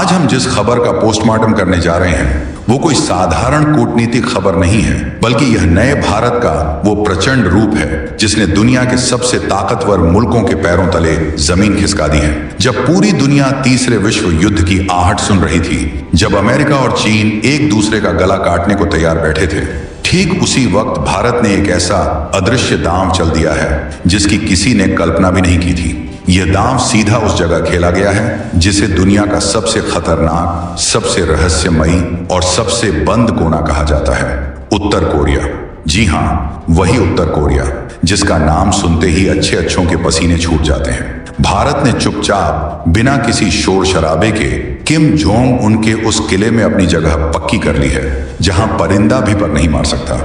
आज हम जिस खबर का पोस्टमार्टम करने जा रहे हैं वो कोई साधारण कूटनीतिक खबर नहीं है, बल्कि यह नए भारत का वो प्रचंड रूप है जिसने दुनिया के सबसे ताकतवर मुल्कों के पैरों तले जमीन खिसका दी है। जब पूरी दुनिया तीसरे विश्व युद्ध की आहट सुन रही थी, जब अमेरिका और चीन एक दूसरे का गला काटने को तैयार बैठे थे, ठीक उसी वक्त भारत ने एक ऐसा अदृश्य दांव चल दिया है जिसकी किसी ने कल्पना भी नहीं की थी। यह दांव सीधा उस जगह खेला गया है जिसे दुनिया का सबसे खतरनाक, सबसे रहस्यमयी और सबसे बंद कोना कहा जाता है, उत्तर कोरिया। जी हां, वही उत्तर कोरिया जिसका नाम सुनते ही अच्छे अच्छों के पसीने छूट जाते हैं। भारत ने चुपचाप बिना किसी शोर शराबे के किम जोंग उनके उस किले में अपनी जगह पक्की कर ली है जहां परिंदा भी पर नहीं मार सकता।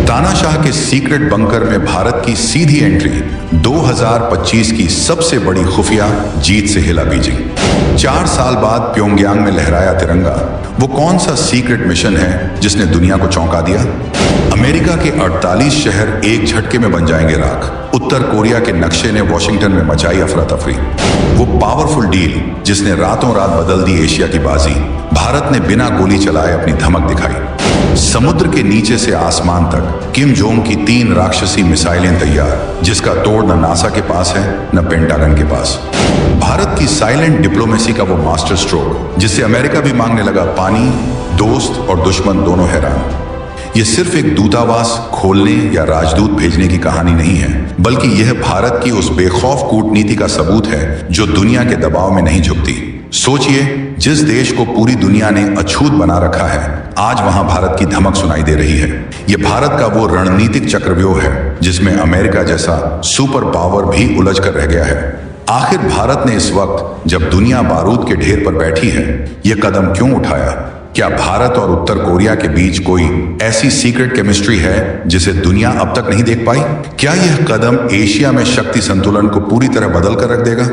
तानाशाह के सीक्रेट बंकर में भारत की सीधी एंट्री 2025 की सबसे बड़ी खुफिया जीत से हिला बीजिंग। 4 साल बाद प्योंगयांग में लहराया तिरंगा। वो कौन सा सीक्रेट मिशन है जिसने दुनिया को चौंका दिया? अमेरिका के 48 शहर एक झटके में बन जाएंगे राख। उत्तर कोरिया के नक्शे ने वॉशिंगटन में मचाई अफरा तफरी। वो पावरफुल डील जिसने रातों रात बदल दी एशिया की बाजी। भारत ने बिना गोली चलाए अपनी धमक दिखाई। समुद्र के नीचे से आसमान तक किम जोंग की 3 राक्षसी मिसाइलें तैयार, जिसका तोड़ न नासा के पास है न पेंटागन के पास। भारत की साइलेंट डिप्लोमेसी का वो मास्टर स्ट्रोक जिससे अमेरिका भी मांगने लगा पानी, दोस्त और दुश्मन दोनों हैरान। यह सिर्फ एक दूतावास खोलने या राजदूत भेजने की कहानी नहीं है, बल्कि यह भारत की उस बेखौफ कूटनीति का सबूत है जो दुनिया के दबाव में नहीं झुकती। सोचिए, जिस देश को पूरी दुनिया ने अछूत बना रखा है, आज वहां भारत की धमक सुनाई दे रही है। यह भारत का वो रणनीतिक चक्रव्यूह है जिसमें अमेरिका जैसा सुपर पावर भी उलझ कर रह गया है। आखिर भारत ने इस वक्त जब दुनिया बारूद के ढेर पर बैठी है, यह कदम क्यों उठाया? क्या भारत और उत्तर कोरिया के बीच कोई ऐसी सीक्रेट केमिस्ट्री है जिसे दुनिया अब तक नहीं देख पाई? क्या यह कदम एशिया में शक्ति संतुलन को पूरी तरह बदल कर रख देगा?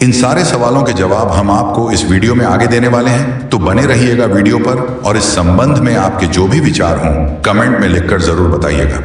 इन सारे सवालों के जवाब हम आपको इस वीडियो में आगे देने वाले हैं, तो बने रहिएगा वीडियो पर और इस संबंध में आपके जो भी विचार हों कमेंट में लिखकर जरूर बताइएगा।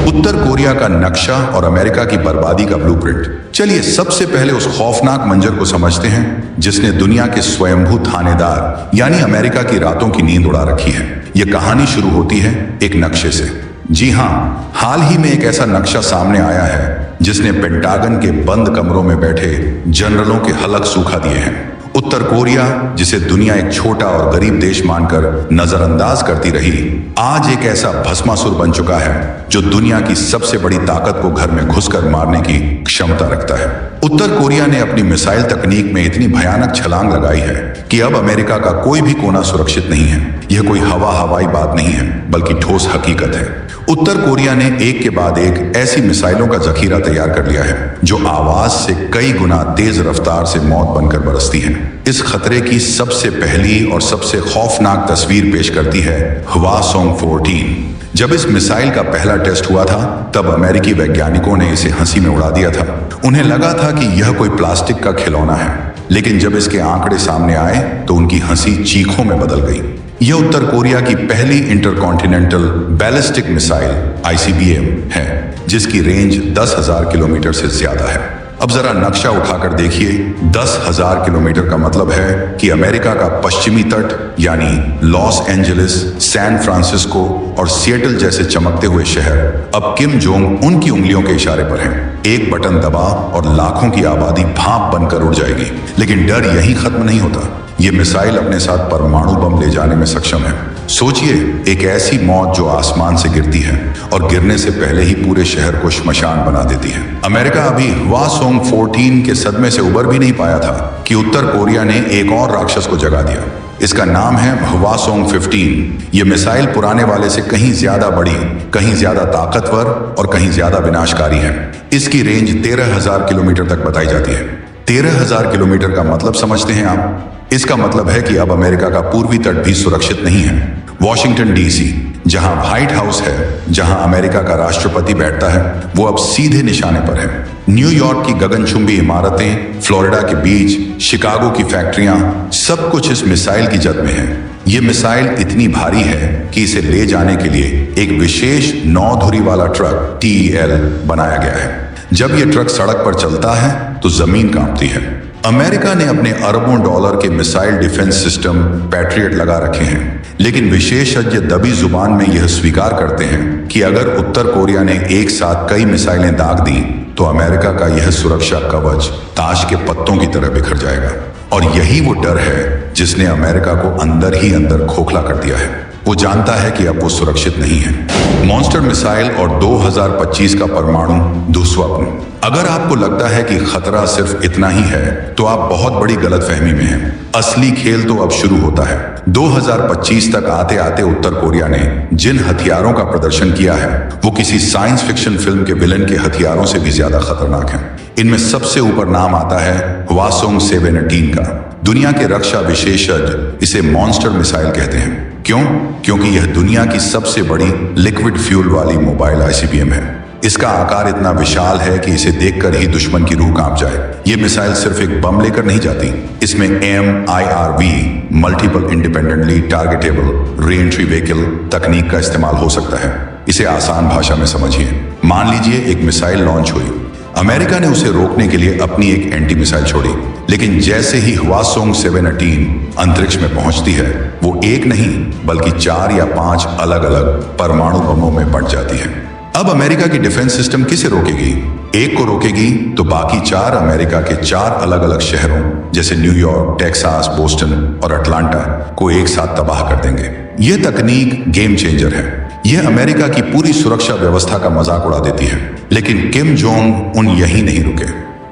उत्तर कोरिया का नक्शा और अमेरिका की बर्बादी का ब्लूप्रिंट। चलिए सबसे पहले उस खौफनाक मंजर को समझते हैं जिसने दुनिया के स्वयंभू थानेदार यानी अमेरिका की रातों की नींद उड़ा रखी है। यह कहानी शुरू होती है एक नक्शे से। जी हां, हाल ही में एक ऐसा नक्शा सामने आया है जिसने पेंटागन के बंद कमरों में बैठे जनरलों के हलक सूखा दिए हैं। उत्तर कोरिया, जिसे दुनिया एक छोटा और गरीब देश मानकर नजरअंदाज करती रही, आज एक ऐसा भस्मासुर बन चुका है जो दुनिया की सबसे बड़ी ताकत को घर में घुसकर मारने की क्षमता रखता है। उत्तर कोरिया ने अपनी मिसाइल तकनीक में इतनी भयानक छलांग लगाई है कि अब अमेरिका का कोई भी कोना सुरक्षित नहीं है। यह कोई हवाई बात नहीं है, बल्कि ठोस हकीकत है। उत्तर कोरिया ने एक के बाद एक ऐसी मिसाइलों का जखीरा तैयार कर लिया है जो आवाज से कई गुना तेज रफ्तार से मौत बनकर बरसती है। इस खतरे की सबसे पहली और सबसे खौफनाक तस्वीर पेश करती है हवासोंग 14। जब इस मिसाइल का पहला टेस्ट हुआ था, तब अमेरिकी वैज्ञानिकों ने इसे हंसी में उड़ा दिया था। उन्हें लगा था कि यह कोई प्लास्टिक का खिलौना है, लेकिन जब इसके आंकड़े सामने आए तो उनकी हंसी चीखों में बदल गई। यह उत्तर कोरिया की पहली इंटरकॉन्टिनेंटल बैलिस्टिक मिसाइल ICBM है जिसकी रेंज 10,000 किलोमीटर से ज्यादा है। अब जरा नक्शा उठाकर देखिए। 10,000 किलोमीटर का मतलब है कि अमेरिका का पश्चिमी तट यानी लॉस एंजलिस, सैन फ्रांसिस्को और सिएटल जैसे चमकते हुए शहर अब किम जोंग उनकी उंगलियों के इशारे पर हैं। एक बटन दबा और लाखों की आबादी भाप बनकर उड़ जाएगी। लेकिन डर यहीं खत्म नहीं होता। ये मिसाइल अपने साथ परमाणु बम ले जाने में सक्षम है। सोचिए, एक ऐसी मौत जो आसमान से गिरती है और गिरने से पहले ही पूरे शहर को श्मशान बना देती है। अमेरिका अभी हवासोंग 14 के सदमे से उबर भी नहीं पाया था कि उत्तर कोरिया ने एक और राक्षस को जगा दिया। इसका नाम है हवासोंग 15। यह मिसाइल पुराने वाले से कहीं ज्यादा बड़ी, कहीं ज्यादा ताकतवर और कहीं ज्यादा विनाशकारी है। इसकी रेंज 13,000 किलोमीटर तक बताई जाती है। 13,000 किलोमीटर का मतलब समझते हैं आप? इसका मतलब है कि अब अमेरिका का पूर्वी तट भी सुरक्षित नहीं है। वॉशिंगटन DC, जहां व्हाइट हाउस है, जहां अमेरिका का राष्ट्रपति बैठता है, वो अब सीधे निशाने पर है। न्यूयॉर्क की गगनचुंबी इमारतें, फ्लोरिडा के बीच, शिकागो की फैक्ट्रियां, सब कुछ इस मिसाइल की जद में है। ये मिसाइल इतनी भारी है कि इसे ले जाने के लिए एक विशेष 9 धुरी वाला ट्रक TEL बनाया गया है। जब यह ट्रक सड़क पर चलता है तो जमीन कांपती है। अमेरिका ने अपने अरबों डॉलर के मिसाइल डिफेंस सिस्टम पैट्रियट लगा रखे हैं, लेकिन विशेषज्ञ दबी जुबान में यह स्वीकार करते हैं कि अगर उत्तर कोरिया ने एक साथ कई मिसाइलें दाग दी तो अमेरिका का यह सुरक्षा कवच ताश के पत्तों की तरह बिखर जाएगा। और यही वो डर है जिसने अमेरिका को अंदर ही अंदर खोखला कर दिया है। वो जानता है कि अब वो सुरक्षित नहीं है। मॉन्स्टर मिसाइल और 2025 का परमाणु दुस्वप्न। अगर आपको लगता है कि खतरा सिर्फ इतना ही है तो आप बहुत बड़ी गलतफहमी में हैं। असली खेल तो अब शुरू होता है। 2025 तक आते आते उत्तर कोरिया ने जिन हथियारों का प्रदर्शन किया है वो किसी साइंस फिक्शन फिल्म के विलन के हथियारों से भी ज्यादा खतरनाक है। इनमें सबसे ऊपर नाम आता है हवासोंग 718 का। दुनिया के रक्षा विशेषज्ञ इसे मॉन्स्टर मिसाइल कहते हैं। क्यों? क्योंकि यह दुनिया की सबसे बड़ी लिक्विड फ्यूल वाली मोबाइल आईसीबीएम है। इसका आकार इतना विशाल है कि इसे देखकर ही दुश्मन की रूह कांप जाए। ये मिसाइल सिर्फ एक बम लेकर नहीं जाती, इसमें MIRV multiple independently targetable re entry vehicle तकनीक का इस्तेमाल हो सकता है। इसे आसान भाषा में समझिए। मान लीजिए एक मिसाइल लॉन्च हुई। अमेरिका ने उसे रोकने के लिए अपनी एक एंटी मिसाइल छोड़ी, लेकिन जैसे ही हवासोंग 718 अंतरिक्ष में पहुंचती है वो एक नहीं बल्कि 4 या 5 अलग अलग परमाणु बमों में बंट जाती है। अब अमेरिका की डिफेंस सिस्टम किसे रोकेगी? एक को रोकेगी तो बाकी 4 अमेरिका के 4 अलग अलग शहरों जैसे न्यूयॉर्क, टेक्सास, बोस्टन और अटलांटा को एक साथ तबाह कर देंगे। यह तकनीक गेम चेंजर है। यह अमेरिका की पूरी सुरक्षा व्यवस्था का मजाक उड़ा देती है। लेकिन किम जोंग उन यही नहीं रुके।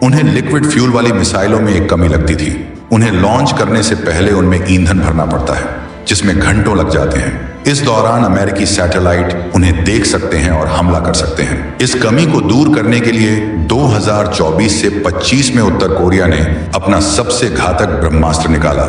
उन्हें लिक्विड फ्यूल वाली मिसाइलों में एक कमी लगती थी। उन्हें लॉन्च करने से पहले उनमें ईंधन भरना पड़ता है, जिसमें घंटों लग जाते हैं। इस दौरान अमेरिकी सैटेलाइट उन्हें देख सकते हैं और हमला कर सकते हैं। इस कमी को दूर करने के लिए 2024 से 25 में उत्तर कोरिया ने अपना सबसे घातक ब्रह्मास्त्र निकाला,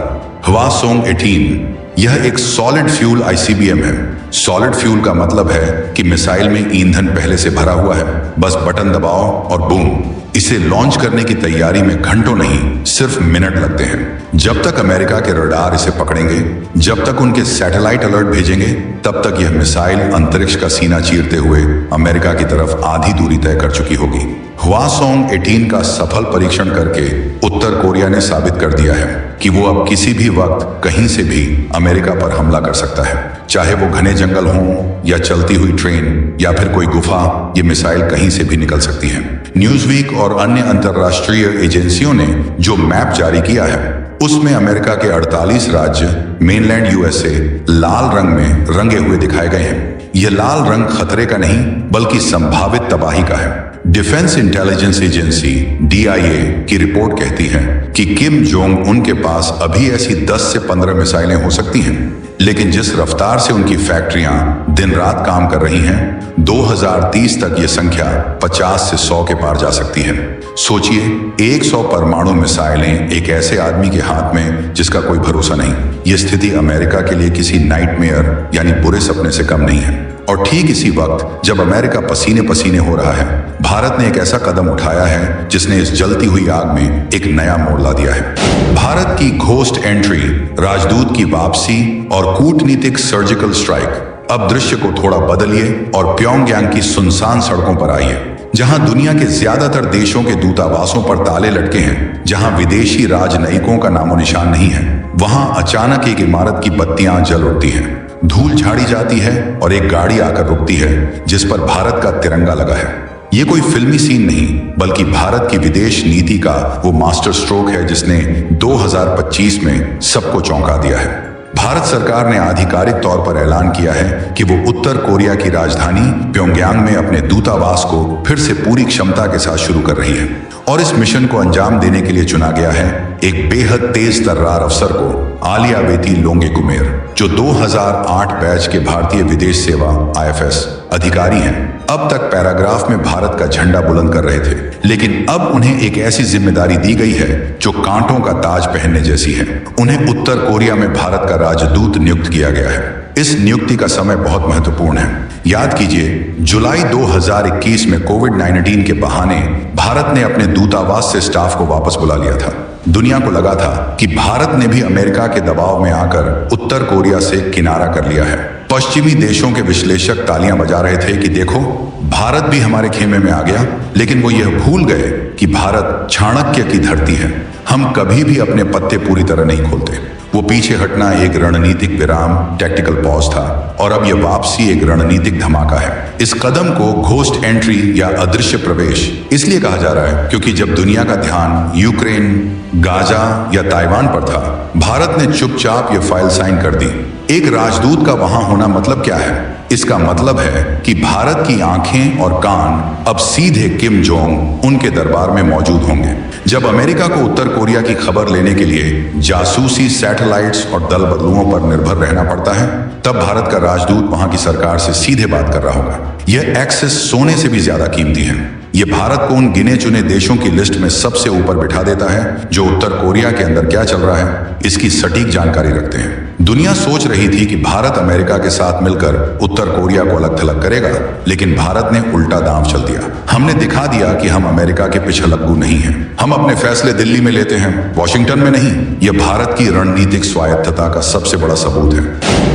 हवासोंग 18। यह एक सॉलिड फ्यूल आईसीबीएम है। सॉलिड फ्यूल का मतलब है कि मिसाइल में ईंधन पहले से भरा हुआ है, बस बटन दबाओ और बूम। इसे लॉन्च करने की तैयारी में घंटों नहीं सिर्फ मिनट लगते हैं। जब तक अमेरिका के रडार इसे पकड़ेंगे, जब तक उनके सैटेलाइट अलर्ट भेजेंगे, तब तक यह मिसाइल अंतरिक्ष का सीना चीरते हुए अमेरिका की तरफ आधी दूरी तय कर चुकी होगी। हवासोंग 18 का सफल परीक्षण करके उत्तर कोरिया ने साबित कर दिया है कि वो अब किसी भी वक्त कहीं से भी अमेरिका पर हमला कर सकता है। चाहे वो घने जंगल हों या चलती हुई ट्रेन या फिर कोई गुफा, ये मिसाइल कहीं से भी निकल सकती है। न्यूज़वीक और अन्य अंतर्राष्ट्रीय एजेंसियों ने जो मैप जारी किया है उसमें अमेरिका के 48 राज्य मेनलैंड यूएसए लाल रंग में रंगे हुए दिखाए गए हैं। यह लाल रंग खतरे का नहीं बल्कि संभावित तबाही का है। डिफेंस इंटेलिजेंस एजेंसी DIA की रिपोर्ट कहती है कि किम जोंग उन के पास अभी ऐसी 10 से 15 मिसाइलें हो सकती हैं, लेकिन जिस रफ्तार से उनकी फैक्ट्रियां दिन रात काम कर रही हैं, 2030 तक ये संख्या 50 से 100 के पार जा सकती है। सोचिए, 100 परमाणु मिसाइलें एक ऐसे आदमी के हाथ में जिसका कोई भरोसा नहीं। ये स्थिति अमेरिका के लिए किसी नाइटमेयर यानी बुरे सपने से कम नहीं है। और ठीक इसी वक्त जब अमेरिका पसीने पसीने हो रहा है, भारत ने एक ऐसा कदम उठाया है जिसने इस जलती हुई आग में एक नया मोड़ ला दिया है। भारत की घोस्ट एंट्री, राजदूत की वापसी और कूटनीतिक सर्जिकल स्ट्राइक। अब दृश्य को थोड़ा बदलिए और प्योंगयांग की सुनसान सड़कों पर आइए, जहां दुनिया के ज्यादातर देशों के दूतावासों पर ताले लटके हैं, जहां विदेशी राजनयिकों का नामो निशान नहीं है। वहां अचानक एक इमारत की बत्तियां जल उठती हैं, धूल झाड़ी जाती है और एक गाड़ी आकर रुकती है जिस पर भारत का तिरंगा लगा है। ये कोई फिल्मी सीन नहीं बल्कि भारत की विदेश नीति का वो मास्टर स्ट्रोक है जिसने 2025 में सबको चौंका दिया है। भारत सरकार ने आधिकारिक तौर पर ऐलान किया है कि वो उत्तर कोरिया की राजधानी प्योंगयांग में अपने दूतावास को फिर से पूरी क्षमता के साथ शुरू कर रही है। और इस मिशन को अंजाम देने के लिए चुना गया है एक बेहद तेज तर्रार अफसर को, आलिया वेती लोंगेकुमेर, जो 2008 बैच के भारतीय विदेश सेवा IFS अधिकारी हैं। अब तक पैराग्राफ में भारत का झंडा बुलंद कर रहे थे, लेकिन अब उन्हें एक ऐसी जिम्मेदारी दी गई है जो कांटों का ताज पहनने जैसी है। उन्हें उत्तर कोरिया में भारत का राजदूत नियुक्त किया गया है। इस नियुक्ति का समय बहुत महत्वपूर्ण है। याद कीजिए, जुलाई 2021 में कोविड-19 के बहाने भारत ने अपने दूतावास से स्टाफ को वापस बुला लिया था। दुनिया को लगा था कि भारत ने भी अमेरिका के दबाव में आकर उत्तर कोरिया से किनारा कर लिया है। पश्चिमी देशों के विश्लेषक तालियां बजा रहे थे कि देखो, भारत भी हमारे खेमे में आ गया, लेकिन वो यह भूल गए कि भारत चाणक्य की धरती है। हम कभी भी अपने पत्ते पूरी तरह नहीं खोलते। वो पीछे हटना एक रणनीतिक विराम, टैक्टिकल पॉज था, और अब यह वापसी एक रणनीतिक धमाका है। इस कदम को घोस्ट एंट्री या अदृश्य प्रवेश इसलिए कहा जा रहा है क्योंकि जब दुनिया का ध्यान यूक्रेन, गाजा या ताइवान पर था, भारत ने चुपचाप यह फाइल साइन कर दी। एक राजदूत का वहां होना मतलब क्या है? इसका मतलब है कि भारत की आंखें और कान अब सीधे किम जोंग उनके दरबार में मौजूद होंगे। जब अमेरिका को उत्तर कोरिया की खबर लेने के लिए जासूसी सैटेलाइट्स और दल बदलुओं पर निर्भर रहना पड़ता है, तब भारत का राजदूत वहां की सरकार से सीधे बात कर रहा होगा। यह एक्सेस सोने से भी ज्यादा कीमती है। यह भारत को उन गिने चुने देशों की लिस्ट में सबसे ऊपर बिठा देता है जो उत्तर कोरिया के अंदर क्या चल रहा है इसकी सटीक जानकारी रखते हैं। दुनिया सोच रही थी कि भारत अमेरिका के साथ मिलकर उत्तर कोरिया को अलग थलग करेगा, लेकिन भारत ने उल्टा दांव चल दिया। हमने दिखा दिया कि हम अमेरिका के पिछलग्गू नहीं हैं। हम अपने फैसले दिल्ली में लेते हैं, वॉशिंगटन में नहीं। यह भारत की रणनीतिक स्वायत्तता का सबसे बड़ा सबूत है।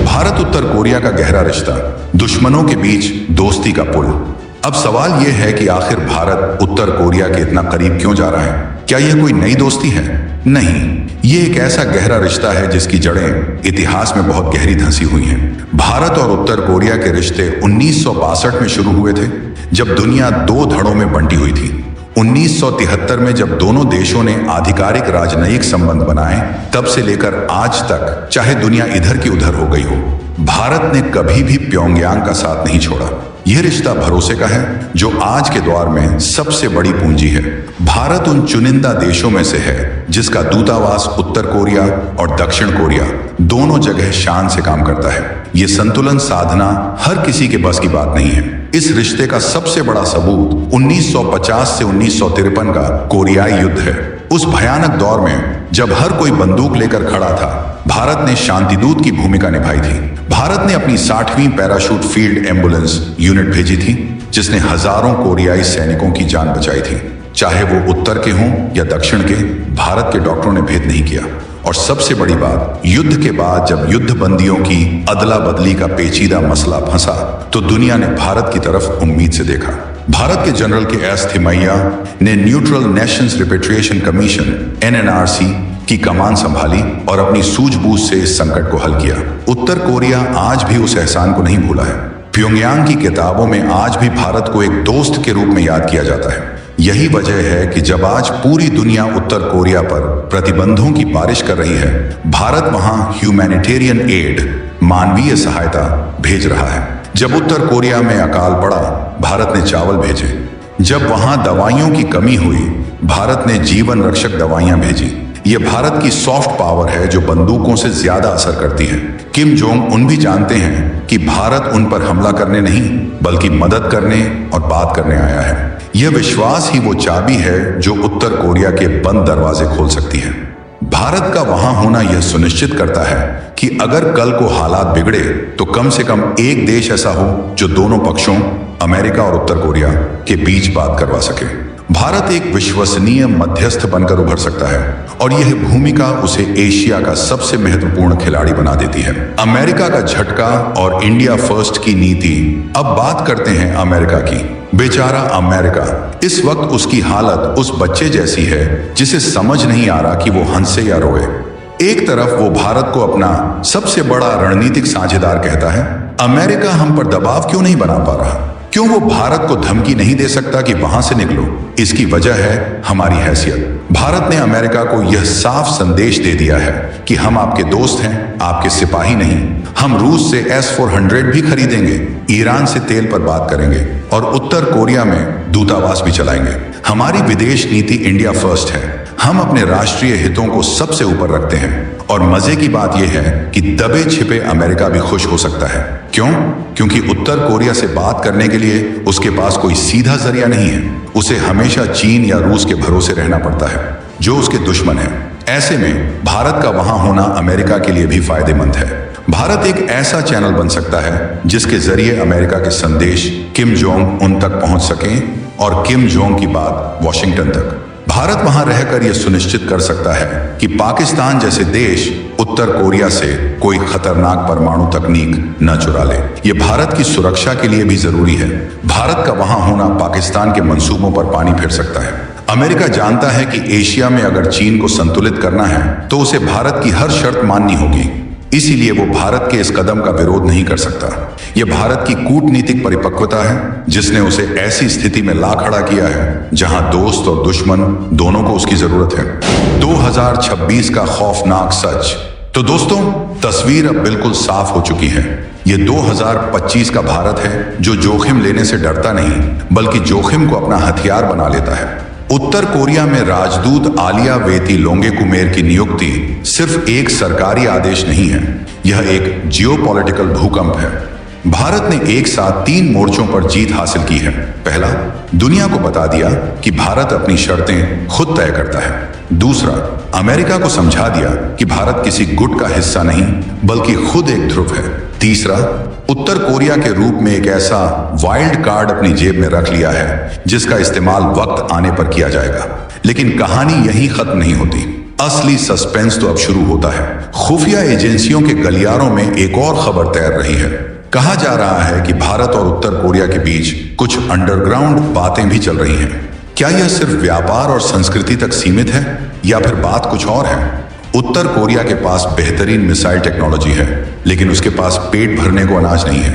भारत उत्तर कोरिया का गहरा रिश्ता, दुश्मनों के बीच दोस्ती का पुल। अब सवाल यह है कि आखिर भारत उत्तर कोरिया के इतना करीब क्यों जा रहा है? क्या यह कोई नई दोस्ती है? नहीं, ये एक ऐसा गहरा रिश्ता है जिसकी जड़ें इतिहास में बहुत गहरी धंसी हुई हैं। भारत और उत्तर कोरिया के रिश्ते 1962 में शुरू हुए थे, जब दुनिया दो धड़ों में बंटी हुई थी। 1973 में जब दोनों देशों ने आधिकारिक राजनयिक संबंध बनाए, तब से लेकर आज तक, चाहे दुनिया इधर की उधर हो गई हो, भारत ने कभी भी प्योंगयांग का साथ नहीं छोड़ा। यह रिश्ता भरोसे का है जो आज के दौर में सबसे बड़ी पूंजी है। भारत उन चुनिंदा देशों में से है जिसका दूतावास उत्तर कोरिया और दक्षिण कोरिया दोनों जगह शान से काम करता है। ये संतुलन साधना हर किसी के बस की बात नहीं है। इस रिश्ते का सबसे बड़ा सबूत 1950 से 1953 का कोरियाई युद्ध है। उस भयानक दौर में जब हर कोई बंदूक लेकर खड़ा था, भारत ने शांतिदूत की भूमिका निभाई थी। भारत ने अपनी 60वीं पैराशूट फील्ड एम्बुलेंस यूनिट भेजी थी, जिसने हजारों कोरियाई सैनिकों की जान बचाई थी। चाहे वो उत्तर के हों या दक्षिण के, भारत के डॉक्टरों ने भेद नहीं किया। और सबसे बड़ी बात, युद्ध के बाद जब युद्ध बंदियों की अदला बदली का पेचीदा मसला फंसा, तो दुनिया ने भारत की तरफ उम्मीद से देखा। भारत के जनरल के एस थिमैया ने neutral Nations repatriation commission NNRC की कमान संभाली और अपनी सूझबूझ से इस संकट को हल किया। उत्तर कोरिया आज भी उस एहसान को नहीं भूला है। प्योंगयांग की किताबों में आज भी भारत को एक दोस्त के रूप में याद किया जाता है। यही वजह है कि जब आज पूरी दुनिया उत्तर कोरिया पर प्रतिबंधों की बारिश कर रही है, भारत वहां ह्यूमैनिटेरियन एड, मानवीय सहायता भेज रहा है। जब उत्तर कोरिया में अकाल पड़ा, भारत ने चावल भेजे। जब वहां दवाइयों की कमी हुई, भारत ने जीवन रक्षक दवाइयां भेजी। यह भारत की सॉफ्ट पावर है जो बंदूकों से ज्यादा असर करती है। किम जोंग उन भी जानते हैं कि भारत उन पर हमला करने नहीं, बल्कि मदद करने और बात करने आया है। यह विश्वास ही वो चाबी है जो उत्तर कोरिया के बंद दरवाजे खोल सकती है। भारत का वहां होना यह सुनिश्चित करता है कि अगर कल को हालात बिगड़े तो कम से कम एक देश ऐसा हो जो दोनों पक्षों, अमेरिका और उत्तर कोरिया के बीच बात करवा सके। भारत एक विश्वसनीय मध्यस्थ बनकर उभर सकता है और यह भूमिका उसे एशिया का सबसे महत्वपूर्ण खिलाड़ी बना देती है। अमेरिका का झटका और इंडिया फर्स्ट की नीति। अब बात करते हैं अमेरिका की। बेचारा अमेरिका, इस वक्त उसकी हालत उस बच्चे जैसी है जिसे समझ नहीं आ रहा कि वो हंसे या रोए। एक तरफ वो भारत को अपना सबसे बड़ा रणनीतिक साझेदार कहता है, अमेरिका हम पर दबाव क्यों नहीं बना पा रहा? क्यों वो भारत को धमकी नहीं दे सकता कि वहां से निकलो? इसकी वजह है हमारी हैसियत। भारत ने अमेरिका को यह साफ संदेश दे दिया है कि हम आपके दोस्त हैं, आपके सिपाही नहीं। हम रूस से S-400 भी खरीदेंगे, ईरान से तेल पर बात करेंगे और उत्तर कोरिया में दूतावास भी चलाएंगे। हमारी विदेश नीति इंडिया फर्स्ट है। हम अपने राष्ट्रीय हितों को सबसे ऊपर रखते हैं। और मजे की बात यह है कि दबे छिपे अमेरिका भी खुश हो सकता है। क्यों? क्योंकि उत्तर कोरिया से बात करने के लिए उसके पास कोई सीधा जरिया नहीं है। उसे हमेशा चीन या रूस के भरोसे रहना पड़ता है, जो उसके दुश्मन है। ऐसे में भारत का वहां होना अमेरिका के लिए भी फायदेमंद है। भारत एक ऐसा चैनल बन सकता है जिसके जरिए अमेरिका के संदेश किम जोंग उन तक पहुंच सकें और किम जोंग की बात वॉशिंगटन तक। भारत वहां रहकर यह सुनिश्चित कर सकता है कि पाकिस्तान जैसे देश उत्तर कोरिया से कोई खतरनाक परमाणु तकनीक न चुरा ले। यह भारत की सुरक्षा के लिए भी जरूरी है। भारत का वहां होना पाकिस्तान के मंसूबों पर पानी फेर सकता है। अमेरिका जानता है कि एशिया में अगर चीन को संतुलित करना है तो उसे भारत की हर शर्त माननी होगी। इसीलिए वो भारत के इस कदम का विरोध नहीं कर सकता। यह भारत की कूटनीतिक परिपक्वता है जिसने उसे ऐसी स्थिति में ला खड़ा किया है जहां दोस्त और दुश्मन दोनों को उसकी जरूरत है। 2026 का खौफनाक सच। तो दोस्तों, तस्वीर अब बिल्कुल साफ हो चुकी है। ये 2025 का भारत है जो जोखिम लेने से डरता नहीं बल्कि जोखिम को अपना हथियार बना लेता है। उत्तर कोरिया में राजदूत आलिया वेती लोंगेकुमेर की नियुक्ति सिर्फ एक सरकारी आदेश नहीं है, यह एक जियोपॉलिटिकल भूकंप है। भारत ने एक साथ 3 मोर्चों पर जीत हासिल की है। पहला, दुनिया को बता दिया कि भारत अपनी शर्तें खुद तय करता है। दूसरा, अमेरिका को समझा दिया कि भारत किसी गुट का हिस्सा नहीं बल्कि खुद एक ध्रुव है। तीसरा, उत्तर कोरिया के रूप में एक ऐसा वाइल्ड कार्ड अपनी जेब में रख लिया है जिसका इस्तेमाल वक्त आने पर किया जाएगा। लेकिन कहानी यहीं खत्म नहीं होती। असली सस्पेंस तो अब शुरू होता है। खुफिया एजेंसियों के गलियारों में एक और खबर तैर रही है। कहा जा रहा है कि भारत और उत्तर कोरिया के बीच कुछ अंडरग्राउंड बातें भी चल रही हैं। क्या यह सिर्फ व्यापार और संस्कृति तक सीमित है या फिर बात कुछ और है? उत्तर कोरिया के पास बेहतरीन मिसाइल टेक्नोलॉजी है, लेकिन उसके पास पेट भरने को अनाज नहीं है।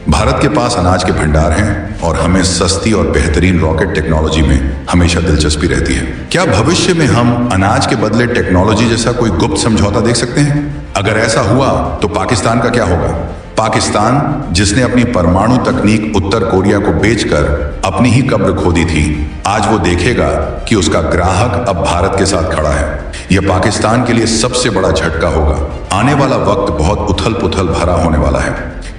भारत के पास अनाज के भंडार हैं और हमें सस्ती और बेहतरीन रॉकेट टेक्नोलॉजी में हमेशा दिलचस्पी रहती है। क्या भविष्य में हम अनाज के बदले टेक्नोलॉजी जैसा कोई गुप्त समझौता देख सकते हैं? अगर ऐसा हुआ तो पाकिस्तान का क्या होगा? पाकिस्तान, जिसने अपनी परमाणु तकनीक उत्तर कोरिया को बेचकर अपनी ही कब्र खोदी थी, आज वो देखेगा कि उसका ग्राहक अब भारत के साथ खड़ा है। यह पाकिस्तान के लिए सबसे बड़ा झटका होगा। आने वाला वक्त बहुत उथल पुथल भरा होने वाला है।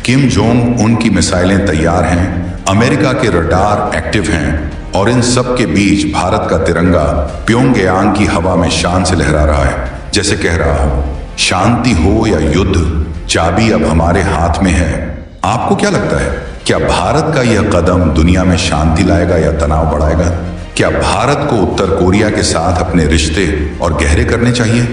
किम जोंग उनकी मिसाइलें तैयार हैं, अमेरिका के रडार एक्टिव हैं और इन सब के बीच भारत का तिरंगा प्योंगयांग की हवा में शान से लहरा रहा है, जैसे कह रहा हो, शांति हो या युद्ध, चाबी अब हमारे हाथ में है। आपको क्या लगता है? क्या भारत का यह कदम दुनिया में शांति लाएगा या तनाव बढ़ाएगा? क्या भारत को उत्तर कोरिया के साथ अपने रिश्ते और गहरे करने चाहिए?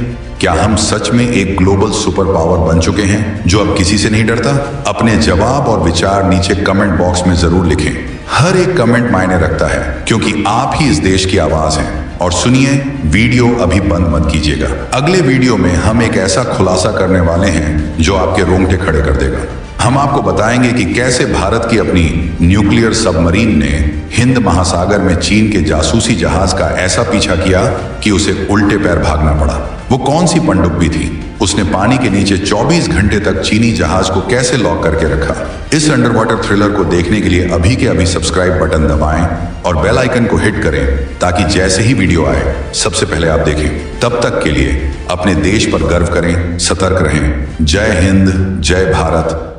क्या हम सच में एक ग्लोबल सुपर पावर बन चुके हैं जो अब किसी से नहीं डरता? अपने जवाब और विचार नीचे कमेंट बॉक्स में जरूर लिखें। हर एक कमेंट मायने रखता है क्योंकि आप ही इस देश की आवाज हैं। और सुनिए, वीडियो अभी बंद मत कीजिएगा। अगले वीडियो में हम एक ऐसा खुलासा करने वाले हैं जो आपके रोंगटे खड़े कर देगा। हम आपको बताएंगे कि कैसे भारत की अपनी न्यूक्लियर सबमरीन ने हिंद महासागर में चीन के जासूसी जहाज का ऐसा पीछा किया कि उसे उल्टे पैर भागना पड़ा। वो कौन सी पनडुब्बी थी? उसने पानी के नीचे 24 घंटे तक चीनी जहाज को कैसे लॉक करके रखा? इस अंडर वाटर थ्रिलर को देखने के लिए अभी के अभी सब्सक्राइब बटन दबाएं और बेल आइकन को हिट करें ताकि जैसे ही वीडियो आए सबसे पहले आप देखें। तब तक के लिए अपने देश पर गर्व करें, सतर्क रहें। जय हिंद, जय भारत।